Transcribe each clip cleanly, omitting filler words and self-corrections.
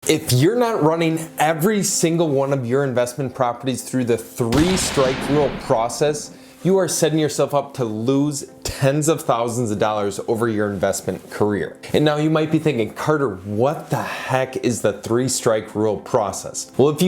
If you're not running every single one of your investment properties through the 3-strike rule process, you are setting yourself up to lose tens of thousands of dollars over your investment career. And now you might be thinking, Carter, what the heck is the 3-strike rule process? Well, if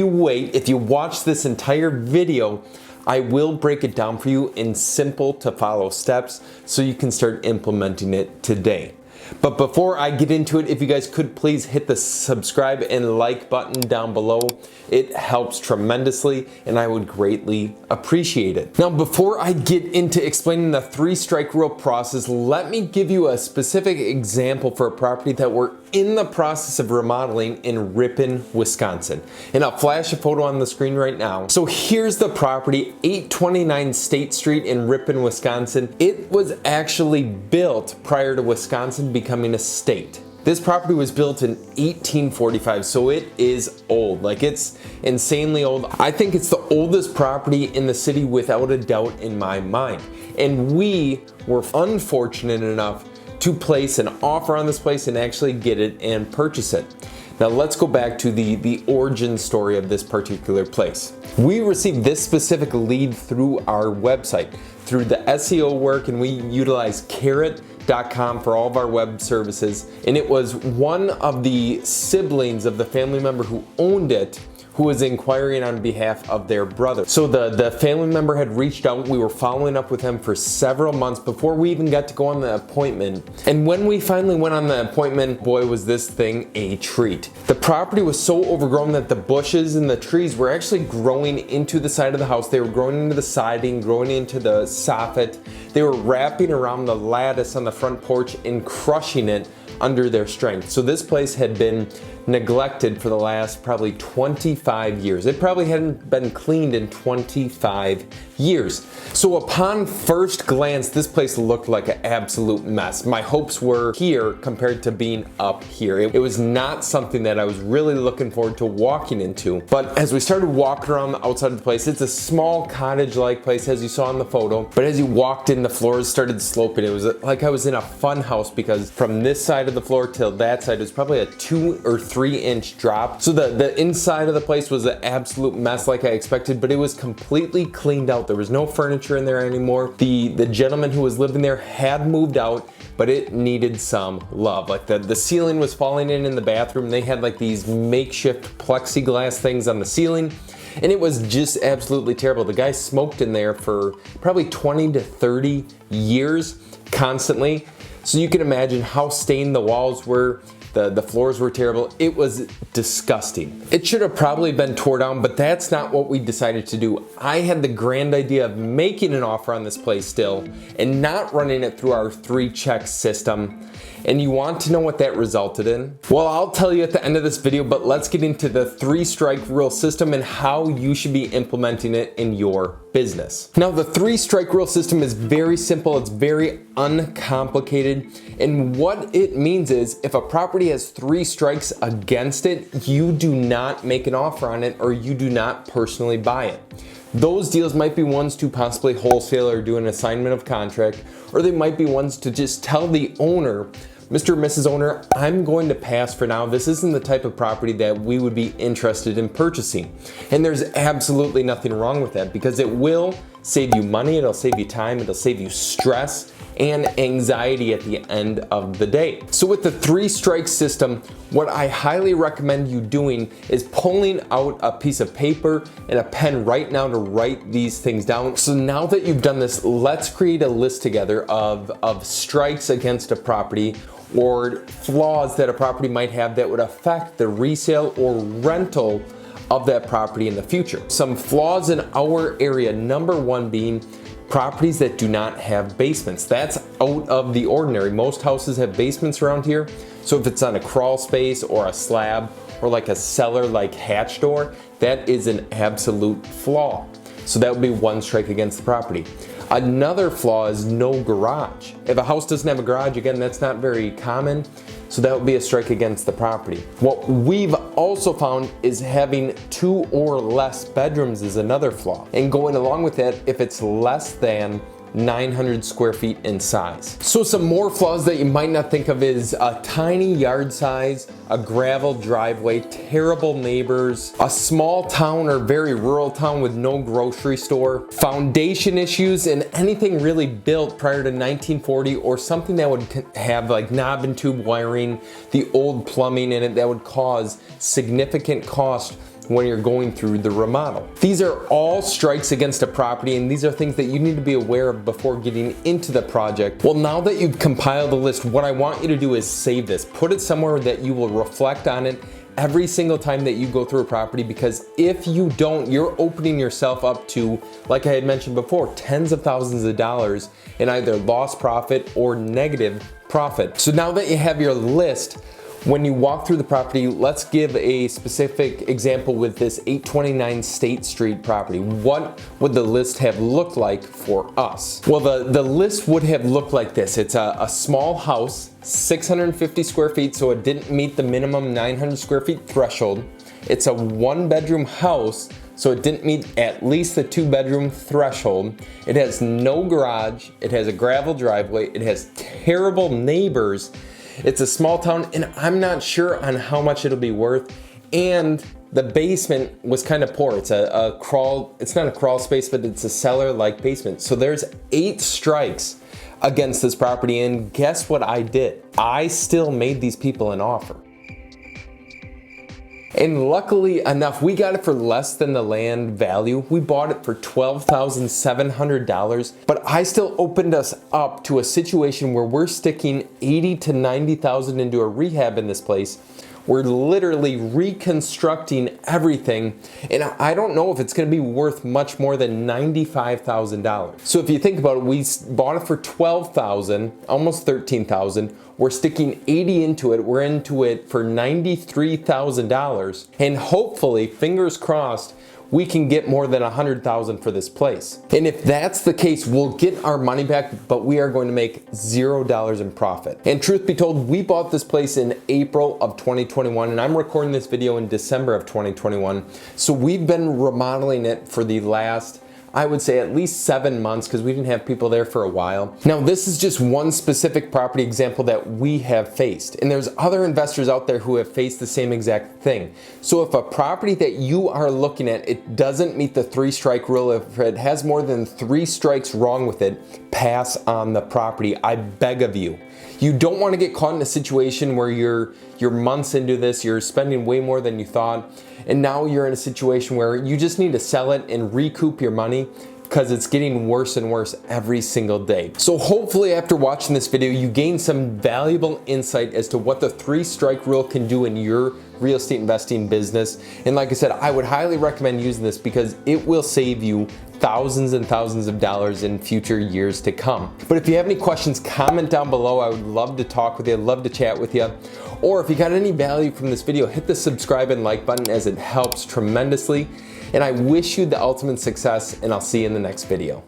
you watch this entire video, I will break it down for you in simple to follow steps so you can start implementing it today. But before I get into it, if you guys could please hit the subscribe and like button down below. It helps tremendously and I would greatly appreciate it. Now, before I get into explaining the 3-strike rule process, let me give you a specific example for a property that we're in the process of remodeling in Ripon, Wisconsin. And I'll flash a photo on the screen right now. So here's the property, 829 State Street in Ripon, Wisconsin. It was actually built prior to Wisconsin becoming a state. This property was built in 1845, so it is old. Like, it's insanely old. I think it's the oldest property in the city without a doubt in my mind. And we were unfortunate enough to place an offer on this place and actually get it and purchase it. Now let's go back to the origin story of this particular place. We received this specific lead through our website, through the SEO work, and we utilize Carrot.com for all of our web services. And it was one of the siblings of the family member who owned it who was inquiring on behalf of their brother. So the family member had reached out. We were following up with him for several months before we even got to go on the appointment. And when we finally went on the appointment, boy, was this thing a treat. The property was so overgrown that the bushes and the trees were actually growing into the side of the house. They were growing into the siding, growing into the soffit. They were wrapping around the lattice on the front porch and crushing it under their strength. So this place had been neglected for the last probably 25 years. It probably hadn't been cleaned in 25 years. So upon first glance, this place looked like an absolute mess. My hopes were here compared to being up here. It was not something that I was really looking forward to walking into. But as we started walking around the outside of the place, it's a small cottage-like place as you saw in the photo. But as you walked in, the floors started sloping. It was like I was in a fun house because from this side of the floor till that side, it was probably a 2 or 3-inch drop. So the inside of the place was an absolute mess like I expected, but it was completely cleaned out. There was no furniture in there anymore. The gentleman who was living there had moved out, but it needed some love. Like the ceiling was falling in the bathroom. They had like these makeshift plexiglass things on the ceiling, and it was just absolutely terrible. The guy smoked in there for probably 20 to 30 years constantly. So you can imagine how stained the walls were. The floors were terrible. It was disgusting. It should have probably been tore down, but that's not what we decided to do. I had the grand idea of making an offer on this place still and not running it through our 3-check system. And you want to know what that resulted in? Well, I'll tell you at the end of this video, but let's get into the 3-strike rule system and how you should be implementing it in your business. Now, the 3-strike rule system is very simple. It's very uncomplicated. And what it means is if a property has 3 strikes against it, you do not make an offer on it or you do not personally buy it. Those deals might be ones to possibly wholesale or do an assignment of contract, or they might be ones to just tell the owner, Mr. or Mrs. Owner, I'm going to pass for now. This isn't the type of property that we would be interested in purchasing. And there's absolutely nothing wrong with that because it will save you money, it'll save you time, it'll save you stress and anxiety at the end of the day. So with the 3-strike system, what I highly recommend you doing is pulling out a piece of paper and a pen right now to write these things down. So now that you've done this, let's create a list together of strikes against a property or flaws that a property might have that would affect the resale or rental of that property in the future. Some flaws in our area, number 1 being properties that do not have basements. That's out of the ordinary. Most houses have basements around here. So if it's on a crawl space or a slab or like a cellar like hatch door, that is an absolute flaw. So that would be 1 strike against the property. Another flaw is no garage. If a house doesn't have a garage, again, that's not very common. So that would be a strike against the property. What we've also found is having 2 or less bedrooms is another flaw. And going along with that, if it's less than 900 square feet in size. So some more flaws that you might not think of is a tiny yard size, a gravel driveway, terrible neighbors, a small town or very rural town with no grocery store, foundation issues, and anything really built prior to 1940 or something that would have like knob and tube wiring, the old plumbing in it that would cause significant cost when you're going through the remodel. These are all strikes against a property, and these are things that you need to be aware of before getting into the project. Well, now that you've compiled the list, what I want you to do is save this. Put it somewhere that you will reflect on it every single time that you go through a property, because if you don't, you're opening yourself up to, like I had mentioned before, tens of thousands of dollars in either lost profit or negative profit. So now that you have your list, when you walk through the property, let's give a specific example with this 829 State Street property. What would the list have looked like for us? Well, the list would have looked like this. It's a small house, 650 square feet, so it didn't meet the minimum 900 square feet threshold. It's a 1-bedroom house, so it didn't meet at least the 2-bedroom threshold. It has no garage, it has a gravel driveway, it has terrible neighbors. It's a small town, and I'm not sure on how much it'll be worth. And the basement was kind of poor. It's a crawl, it's not a crawl space, but it's a cellar-like basement. So there's 8 strikes against this property, and guess what I did? I still made these people an offer. And luckily enough, we got it for less than the land value. We bought it for $12,700, but I still opened us up to a situation where we're sticking $80,000 to $90,000 into a rehab in this place. We're literally reconstructing everything, and I don't know if it's going to be worth much more than $95,000. So if you think about it, we bought it for $12,000, almost $13,000. We're sticking $80,000 into it. We're into it for $93,000, and hopefully, fingers crossed, we can get more than $100,000 for this place. And if that's the case, we'll get our money back, but we are going to make $0 in profit. And truth be told, we bought this place in April of 2021, and I'm recording this video in December of 2021. So we've been remodeling it for the last, I would say, at least 7 months, because we didn't have people there for a while. Now, this is just one specific property example that we have faced, and there's other investors out there who have faced the same exact thing. So if a property that you are looking at, it doesn't meet the 3-strike rule, if it has more than 3 strikes wrong with it, pass on the property. I beg of you. You don't want to get caught in a situation where you're months into this, you're spending way more than you thought, and now you're in a situation where you just need to sell it and recoup your money, because it's getting worse and worse every single day. So hopefully after watching this video, you gain some valuable insight as to what the 3-strike rule can do in your real estate investing business. And like I said, I would highly recommend using this because it will save you thousands and thousands of dollars in future years to come. But if you have any questions, comment down below. I would love to talk with you. I'd love to chat with you. Or if you got any value from this video, hit the subscribe and like button, as it helps tremendously. And I wish you the ultimate success, and I'll see you in the next video.